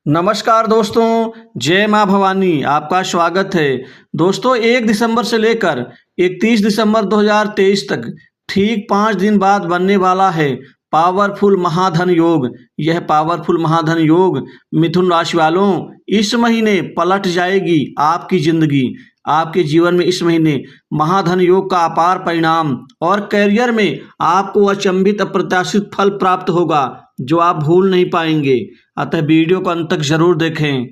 नमस्कार दोस्तों, जय माँ भवानी। आपका स्वागत है। दोस्तों, 1 दिसंबर से लेकर 31 दिसंबर 2023 तक ठीक 5 दिन बाद बनने वाला है पावरफुल महाधन योग। यह पावरफुल महाधन योग मिथुन राशि वालों, इस महीने पलट जाएगी आपकी जिंदगी। आपके जीवन में इस महीने महाधन योग का अपार परिणाम और करियर में आपको अचंभित अप्रत्याशित फल प्राप्त होगा जो आप भूल नहीं पाएंगे। अतः वीडियो को अंत तक जरूर देखें।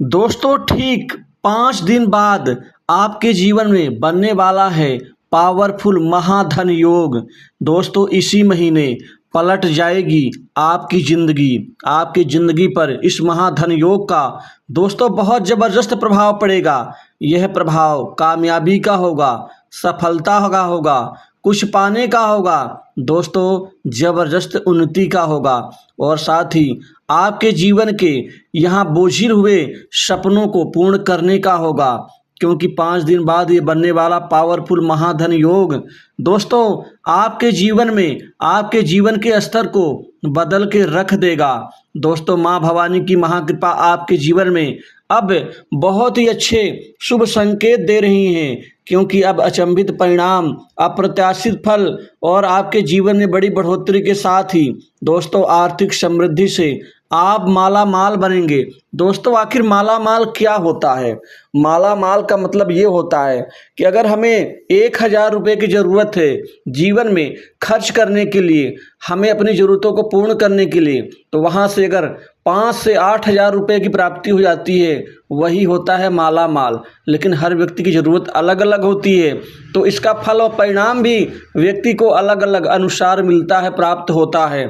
दोस्तों, ठीक 5 दिन बाद आपके जीवन में बनने वाला है पावरफुल महाधन योग। दोस्तों, इसी महीने पलट जाएगी आपकी ज़िंदगी। आपकी ज़िंदगी पर इस महाधन योग का दोस्तों बहुत ज़बरदस्त प्रभाव पड़ेगा। यह प्रभाव कामयाबी का होगा, सफलता का होगा, कुछ पाने का होगा, दोस्तों ज़बरदस्त उन्नति का होगा और साथ ही आपके जीवन के यहाँ बोझिल हुए सपनों को पूर्ण करने का होगा। क्योंकि 5 दिन बाद ये बनने वाला पावरफुल महाधन योग दोस्तों आपके जीवन में आपके जीवन के स्तर को बदल के रख देगा। दोस्तों, माँ भवानी की महाकृपा आपके जीवन में अब बहुत ही अच्छे शुभ संकेत दे रही हैं। क्योंकि अब अचंभित परिणाम, अप्रत्याशित फल और आपके जीवन में बड़ी बढ़ोतरी के साथ ही दोस्तों आर्थिक समृद्धि से आप माला माल बनेंगे। दोस्तों, आखिर माला माल क्या होता है? माला माल का मतलब ये होता है कि अगर हमें 1000 रुपये की ज़रूरत है जीवन में खर्च करने के लिए, हमें अपनी ज़रूरतों को पूर्ण करने के लिए, तो वहाँ से अगर 5 से 8,000 रुपये की प्राप्ति हो जाती है, वही होता है माला माल। लेकिन हर व्यक्ति की ज़रूरत अलग अलग होती है, तो इसका फल और परिणाम भी व्यक्ति को अलग अलग अनुसार मिलता है, प्राप्त होता है।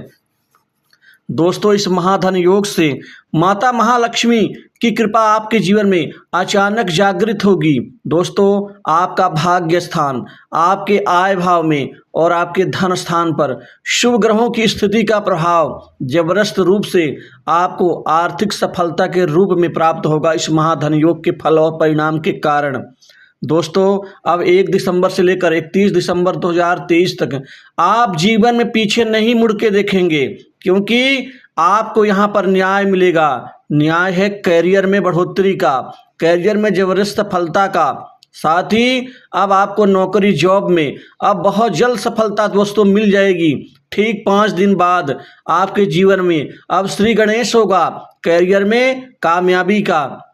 दोस्तों, इस महाधन योग से माता महालक्ष्मी की कृपा आपके जीवन में अचानक जागृत होगी। दोस्तों, आपका भाग्य स्थान, आपके आय भाव में और आपके धन स्थान पर शुभ ग्रहों की स्थिति का प्रभाव जबरदस्त रूप से आपको आर्थिक सफलता के रूप में प्राप्त होगा इस महाधन योग के फल और परिणाम के कारण। दोस्तों, अब 1 दिसंबर से लेकर 31 दिसंबर 2023 तक आप जीवन में पीछे नहीं मुड़ के देखेंगे। क्योंकि आपको यहाँ पर न्याय मिलेगा। न्याय है करियर में बढ़ोतरी का, करियर में जबरदस्त सफलता का। साथ ही अब आपको नौकरी जॉब में अब बहुत जल्द सफलता दोस्तों मिल जाएगी। ठीक 5 दिन बाद आपके जीवन में अब श्री गणेश होगा। करियर में कामयाबी का,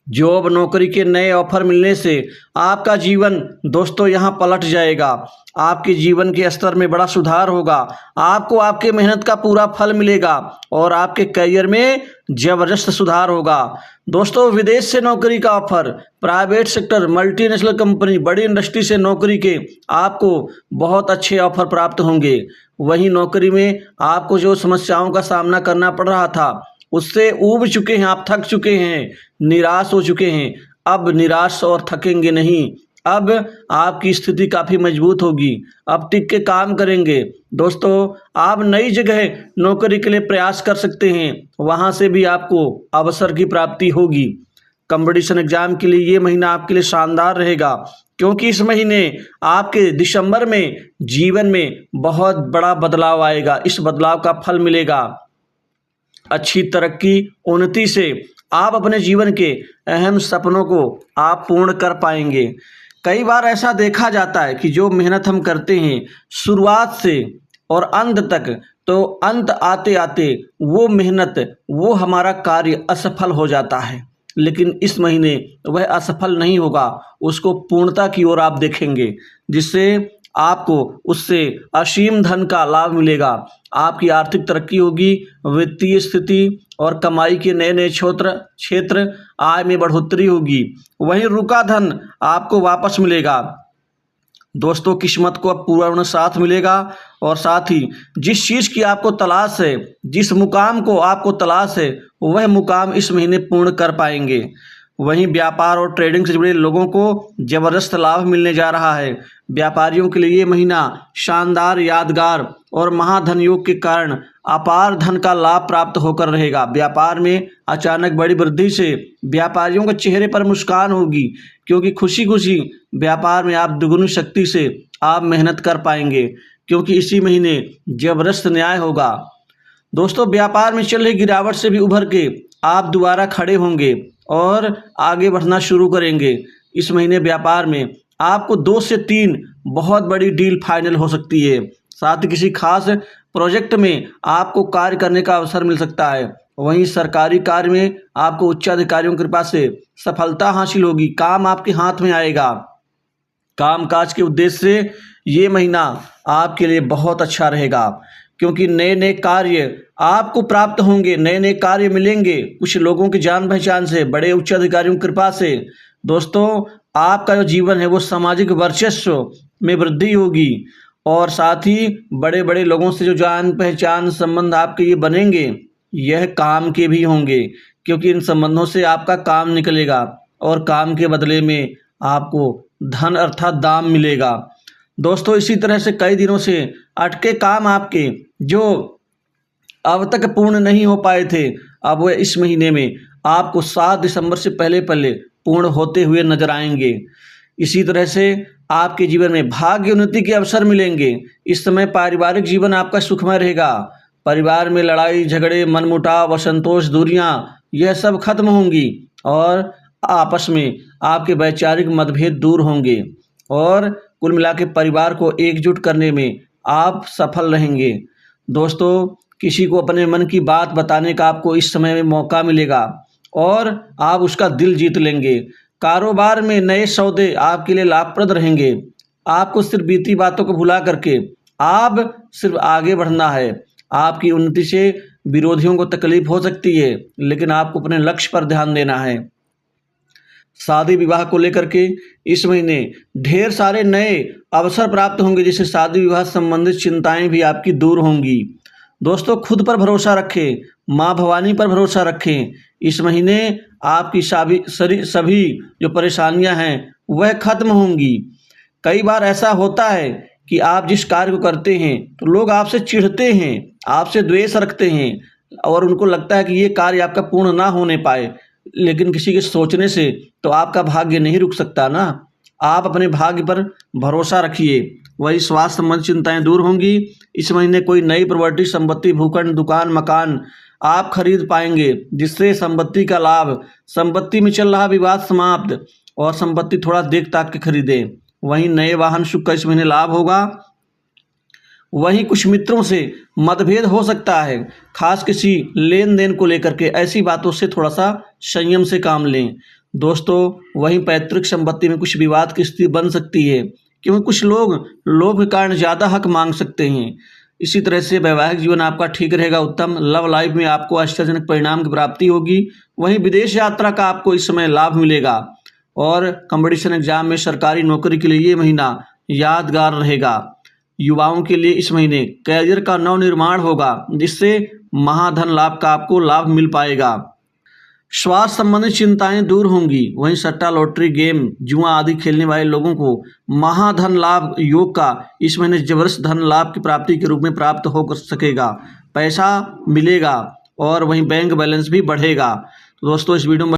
जॉब नौकरी के नए ऑफर मिलने से आपका जीवन दोस्तों यहाँ पलट जाएगा। आपके जीवन के स्तर में बड़ा सुधार होगा। आपको आपके मेहनत का पूरा फल मिलेगा और आपके करियर में जबरदस्त सुधार होगा। दोस्तों, विदेश से नौकरी का offer, private sector, multinational company, बड़ी इंडस्ट्री से नौकरी के आपको बहुत अच्छे ऑफर प्राप्त होंगे। वहीं नौकरी में आपको जो समस्याओं का सामना करना पड़ रहा था उससे ऊब चुके हैं, आप थक चुके हैं, निराश हो चुके हैं। अब निराश और थकेंगे नहीं। अब आपकी स्थिति काफ़ी मजबूत होगी। अब टिक के काम करेंगे। दोस्तों, आप नई जगह नौकरी के लिए प्रयास कर सकते हैं, वहाँ से भी आपको अवसर की प्राप्ति होगी। कंपटीशन एग्जाम के लिए ये महीना आपके लिए शानदार रहेगा। क्योंकि इस महीने आपके दिसंबर में जीवन में बहुत बड़ा बदलाव आएगा। इस बदलाव का फल मिलेगा। अच्छी तरक्की, उन्नति से आप अपने जीवन के अहम सपनों को आप पूर्ण कर पाएंगे। कई बार ऐसा देखा जाता है कि जो मेहनत हम करते हैं शुरुआत से और अंत तक, तो अंत आते आते वो मेहनत, वो हमारा कार्य असफल हो जाता है। लेकिन इस महीने वह असफल नहीं होगा, उसको पूर्णता की ओर आप देखेंगे, जिससे आपको उससे असीम धन का लाभ मिलेगा। आपकी आर्थिक तरक्की होगी, वित्तीय स्थिति और कमाई के नए नए क्षेत्र आय में बढ़ोतरी होगी। वहीं रुका धन आपको वापस मिलेगा। दोस्तों, किस्मत को अब पूर्ण साथ मिलेगा और साथ ही जिस चीज़ की आपको तलाश है, जिस मुकाम को आपको तलाश है, वह मुकाम इस महीने पूर्ण कर पाएंगे। वहीं व्यापार और ट्रेडिंग से जुड़े लोगों को जबरदस्त लाभ मिलने जा रहा है। व्यापारियों के लिए ये महीना शानदार, यादगार और महाधन योग के कारण अपार धन का लाभ प्राप्त होकर रहेगा। व्यापार में अचानक बड़ी वृद्धि से व्यापारियों के चेहरे पर मुस्कान होगी। क्योंकि खुशी खुशी व्यापार में आप दुगुनी शक्ति से आप मेहनत कर पाएंगे। क्योंकि इसी महीने जबरदस्त न्याय होगा। दोस्तों व्यापार में चल रही गिरावट से भी उभर के आप दोबारा खड़े होंगे और आगे बढ़ना शुरू करेंगे। इस महीने व्यापार में आपको 2 से 3 बहुत बड़ी डील फाइनल हो सकती है। साथ ही किसी खास प्रोजेक्ट में आपको कार्य करने का अवसर मिल सकता है। वहीं सरकारी कार्य में आपको उच्च अधिकारियों की कृपा से सफलता हासिल होगी। काम आपके हाथ में आएगा। कामकाज के उद्देश्य से ये महीना आपके लिए बहुत अच्छा रहेगा, क्योंकि नए नए कार्य आपको प्राप्त होंगे, नए नए कार्य मिलेंगे कुछ लोगों की जान पहचान से, बड़े उच्च अधिकारियों की कृपा से। दोस्तों आपका जो जीवन है वो सामाजिक वर्चस्व में वृद्धि होगी और साथ ही बड़े बड़े लोगों से जो जान पहचान संबंध आपके ये बनेंगे, यह काम के भी होंगे, क्योंकि इन संबंधों से आपका काम निकलेगा और काम के बदले में आपको धन अर्थात दाम मिलेगा। दोस्तों इसी तरह से कई दिनों से अटके काम आपके जो अब तक पूर्ण नहीं हो पाए थे, अब वह इस महीने में आपको 7 दिसंबर से पहले पहले पूर्ण होते हुए नजर आएंगे। इसी तरह से आपके जीवन में भाग्य उन्नति के अवसर मिलेंगे। इस समय पारिवारिक जीवन आपका सुखमय रहेगा। परिवार में लड़ाई झगड़े, मनमुटाव, असंतोष, दूरियां यह सब खत्म होंगी और आपस में आपके वैचारिक मतभेद दूर होंगे और कुल मिला के परिवार को एकजुट करने में आप सफल रहेंगे। दोस्तों किसी को अपने मन की बात बताने का आपको इस समय में मौका मिलेगा और आप उसका दिल जीत लेंगे। कारोबार में नए सौदे आपके लिए लाभप्रद रहेंगे। आपको सिर्फ बीती बातों को भुला करके आप सिर्फ आगे बढ़ना है। आपकी उन्नति से विरोधियों को तकलीफ हो सकती है, लेकिन आपको अपने लक्ष्य पर ध्यान देना है। शादी विवाह को लेकर के इस महीने ढेर सारे नए अवसर प्राप्त होंगे, जिससे शादी विवाह संबंधित चिंताएं भी आपकी दूर होंगी। दोस्तों खुद पर भरोसा रखें, माँ भवानी पर भरोसा रखें। इस महीने आपकी सभी जो परेशानियां हैं वह खत्म होंगी। कई बार ऐसा होता है कि आप जिस कार्य को करते हैं तो लोग आपसे चिढ़ते हैं, आपसे द्वेष रखते हैं और उनको लगता है कि ये कार्य आपका पूर्ण ना होने पाए, लेकिन किसी के सोचने से तो आपका भाग्य नहीं रुक सकता ना। आप अपने भाग्य पर भरोसा रखिए। वही स्वास्थ्य संबंधी चिंताएं दूर होंगी। इस महीने कोई नई प्रॉपर्टी, संपत्ति, भूखंड, दुकान, मकान आप खरीद पाएंगे, जिससे संपत्ति का लाभ, संपत्ति में चल रहा विवाद समाप्त और संपत्ति थोड़ा देख ताक के खरीदें। वहीं नए वाहन सुख का इस महीने लाभ होगा। वहीं कुछ मित्रों से मतभेद हो सकता है, खास किसी लेन देन को लेकर के। ऐसी बातों से थोड़ा सा संयम से काम लें। दोस्तों वहीं पैतृक संपत्ति में कुछ विवाद की स्थिति बन सकती है, क्योंकि कुछ लोग लोभ के कारण ज़्यादा हक मांग सकते हैं। इसी तरह से वैवाहिक जीवन आपका ठीक रहेगा, उत्तम। लव लाइफ में आपको आश्चर्यजनक परिणाम की प्राप्ति होगी। वहीं विदेश यात्रा का आपको इस समय लाभ मिलेगा और कंपटीशन एग्जाम में सरकारी नौकरी के लिए ये महीना यादगार रहेगा। युवाओं के लिए इस महीने कैरियर का नवनिर्माण होगा, जिससे महाधन लाभ का आपको लाभ मिल पाएगा। स्वास्थ्य संबंधित चिंताएं दूर होंगी। वहीं सट्टा, लॉटरी, गेम, जुआ आदि खेलने वाले लोगों को महाधन लाभ योग का इस महीने जबरदस्त धन लाभ की प्राप्ति के रूप में प्राप्त हो सकेगा। पैसा मिलेगा और वहीं बैंक बैलेंस भी बढ़ेगा। तो दोस्तों इस वीडियो में